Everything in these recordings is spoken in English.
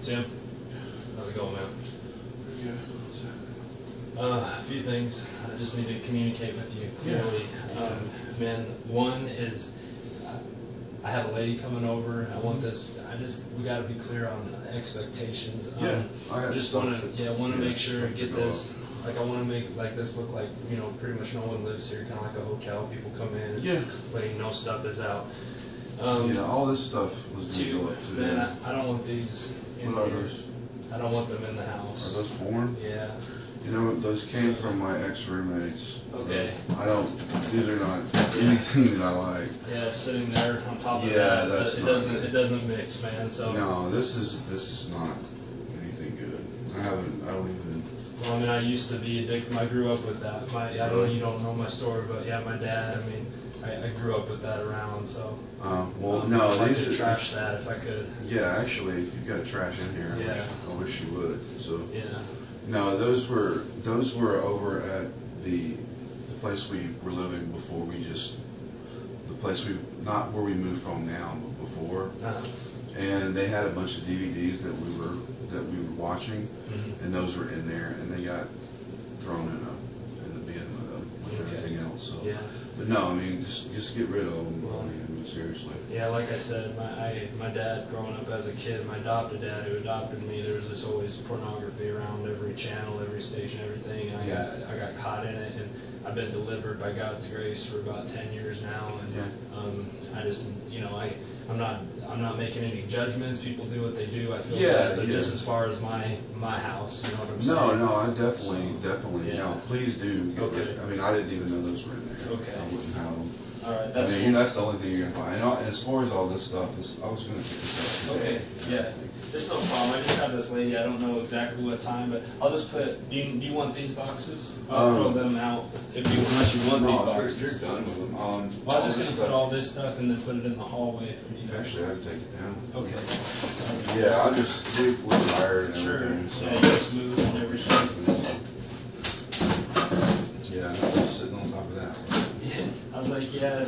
Tim, how's it going, man? Yeah. A few things. I just need to communicate with you clearly. Man, one is I have a lady coming over. I want this. We got to be clear on expectations. I just want to make sure and get this. Like, I want to make like this look like, you know, pretty much no one lives here, kind of like a hotel. People come in, it's clean, no stuff is out. All this stuff was Two, man, I don't want these in what are here. those? I don't want them in the house. Are those porn? Yeah. You know, those came from my ex-roommates. Okay. These are not anything that I like. Yeah, sitting there on top of Yeah, that, that's it doesn't mix, man. So no, this is not anything good. I don't even. Well, I mean, I used to be addicted. I grew up with that. I know you don't know my story, but yeah, my dad. I mean, I grew up with that around. So. No, I could trash that if I could. Yeah, actually, if you've got trash in here, I wish you would. So. Yeah. No, those were over at the place we were living before the place not where we moved from now, but before. And they had a bunch of DVDs that we were watching, and those were in there, and they got thrown in the bin with them, with everything else. So. Yeah. But no, I mean, just get rid of them. I mean, seriously. Yeah, like I said, my dad growing up as a kid, my adopted dad who adopted me, there was just always pornography around every channel, every station, everything, and I got caught in it, and I've been delivered by God's grace for about 10 years now, and I just, you know, I'm not making any judgments. People do what they do. I feel bad, but just as far as my house, you know what I'm saying? No, I definitely. No, please do. Okay. I mean, I didn't even know those were in there. Okay. I wouldn't have them. All right, that's cool. That's the only thing you're gonna find. And as far as all this stuff, I was gonna pick this up. Okay. Yeah. There's no problem. I just have this lady. I don't know exactly what time, but I'll just put. Do you want these boxes? I'll throw them out unless you want these boxes. You're done with them. Well, I was just gonna put all this stuff and then put it in the hallway for you. Actually, I have to take it down. Okay. Yeah, we're tired and everything. So. Yeah, you just move and everything. Yeah, I'm just sitting on top of that. Yeah, I was like, yeah.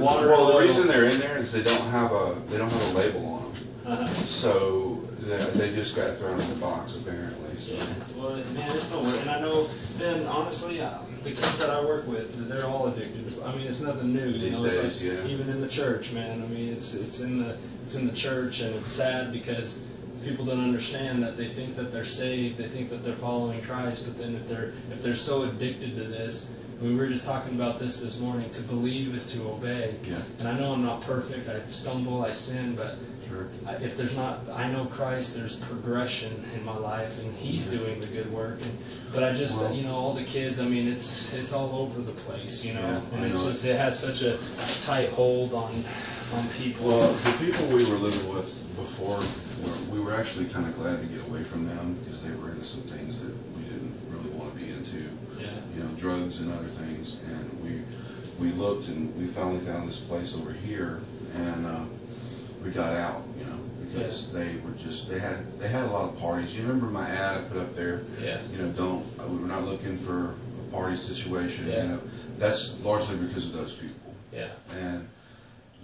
Water. Well, the reason they're in there is they don't have a label on them. So they just got thrown in the box apparently. So. Yeah. Well, man, it's no work. And I know, Ben, honestly, the kids that I work with, they're all addicted. I mean, it's nothing new. These days, it's like, even in the church, man. I mean, it's in the church, and it's sad because people don't understand that. They think that they're saved, they think that they're following Christ, but then if they're so addicted to this, we were just talking about this morning, to believe is to obey. Yeah. And I know I'm not perfect, I stumble, I sin, but if there's not, I know Christ, there's progression in my life, and He's doing the good work. But I just, you know, all the kids, I mean, it's all over the place, you know, and it has such a tight hold on people. Well, the people we were living with before, we were actually kind of glad to get away from them because they were into some things that we didn't really want to be into. You know, drugs and other things. And we looked and we finally found this place over here, and we got out. You know, because they had a lot of parties. You remember my ad I put up there? Yeah. You know, we were not looking for a party situation. You know, that's largely because of those people. Yeah. And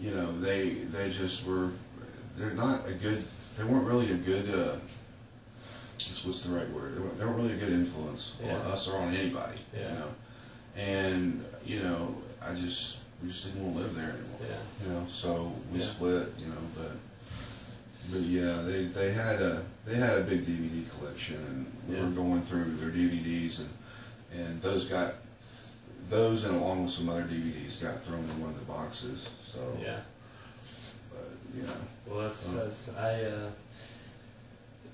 you know, they just were. They weren't really a good. What's the right word? They weren't really a good influence on us or on anybody. You know, and you know, we just didn't want to live there anymore. You know, so we split. You know, but yeah, they had a big DVD collection, and we were going through their DVDs, and those and along with some other DVDs got thrown in one of the boxes. So but you know. Well,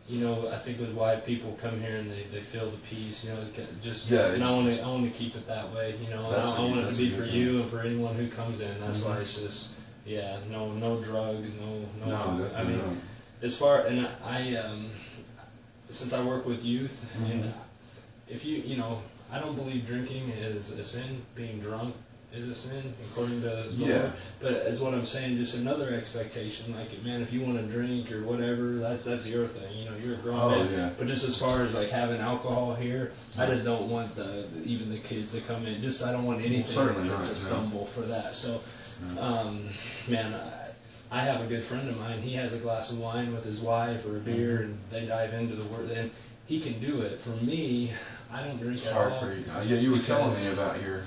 you know, I think it's why people come here and they feel the peace, you know, and I want to keep it that way, you know, I want it to be for you and for anyone who comes in. That's why it's just, no drugs, no, I mean, and since I work with youth, and if you know, I don't believe drinking is a sin, being drunk is a sin, according to the Lord. But as what I'm saying, just another expectation, like, man, if you want to drink or whatever, that's your thing, you know, you're a grown man. But just as far as, like, having alcohol here, I just don't want even the kids to come in, I don't want anything to stumble for that. So, man, I have a good friend of mine. He has a glass of wine with his wife or a beer, and they dive into the Word. And he can do it. For me, I don't drink at all. For you. Yeah, you were telling me about your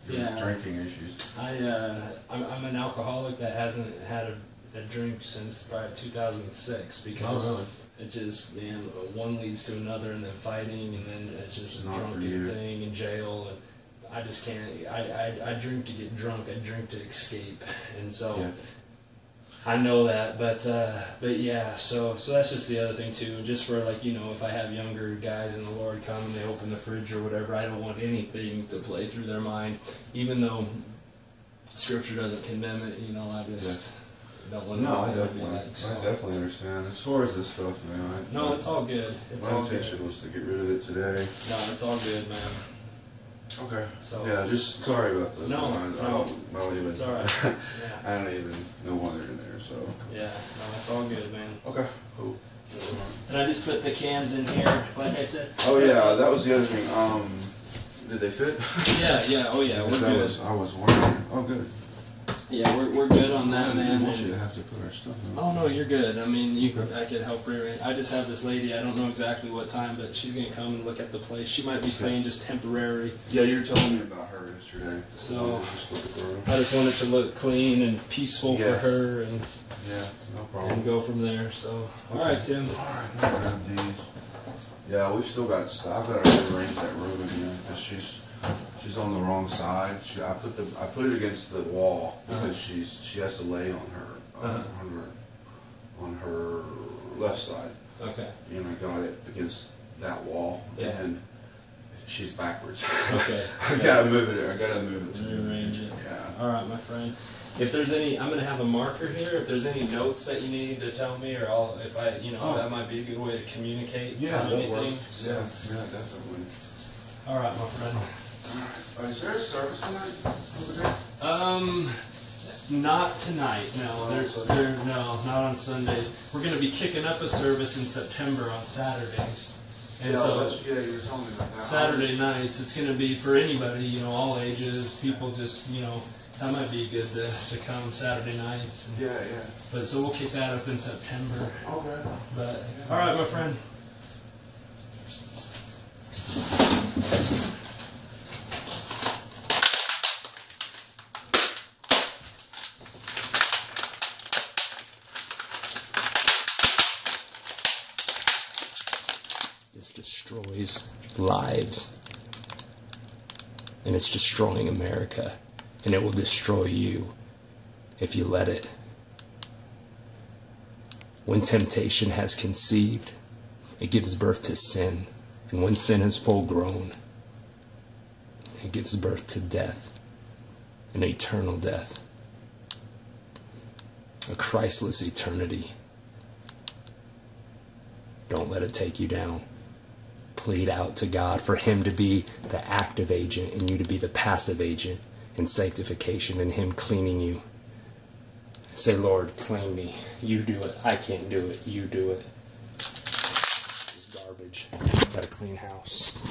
drinking issues. I'm an alcoholic that hasn't had a drink since probably 2006 because it just, man, one leads to another, and then fighting, and then it's just a drunken thing in jail, and I just can't. I drink to get drunk. I drink to escape, and so I know that. But yeah. So that's just the other thing too. Just for like, you know, if I have younger guys in the Lord come and they open the fridge or whatever, I don't want anything to play through their mind, even though Scripture doesn't condemn it. You know, I just. I definitely understand. As far as this stuff, man. No, it's all good. My intention was to get rid of it today. No, it's all good, man. Okay. So yeah, just sorry about this. No, it's all right. Yeah. I don't even know why they're in there. So. Yeah, no, it's all good, man. Okay. Cool. And I just put the cans in here, like I said. Oh yeah, that was the other thing. Did they fit? Yeah. Oh yeah, we're good. I was wondering. Oh, good. Yeah, we're good on that, man. I didn't want you to have to put our stuff in. Oh no, you're good. I mean, I could help rearrange. I just have this lady. I don't know exactly what time, but she's gonna come and look at the place. She might be staying just temporary. Yeah, you were telling me about her yesterday. So I just want it to look clean and peaceful for her, and no problem. And go from there. So all right, Tim. All right, I'll grab these. Yeah, we've still got stuff. I've got to rearrange that room again because she's on the wrong side. I put it against the wall because she has to lay on her on her left side. Okay. And I got it against that wall, and she's backwards. Okay. I gotta move it. Rearrange it. Yeah. All right, my friend. If there's any, I'm gonna have a marker here. If there's any notes that you need to tell me, or that might be a good way to communicate. Yeah, that works. So. Yeah, definitely. All right, my friend. Alright. Is there a service tonight over there? Not tonight. No, not on Sundays. We're gonna be kicking up a service in September on Saturdays. And you were telling me about that. Saturday nights, it's gonna be for anybody, all ages. People just, that might be good to come Saturday nights. Yeah. But so we'll kick that up in September. Okay. But all right, my friend. This destroys lives, and it's destroying America. And it will destroy you if you let it. When temptation has conceived, it gives birth to sin. And when sin is full grown, it gives birth to death, an eternal death, a Christless eternity. Don't let it take you down. Plead out to God for Him to be the active agent and you to be the passive agent in sanctification, and Him cleaning you. Say, Lord, clean me. You do it. I can't do it. You do it. This is garbage. Got a clean house.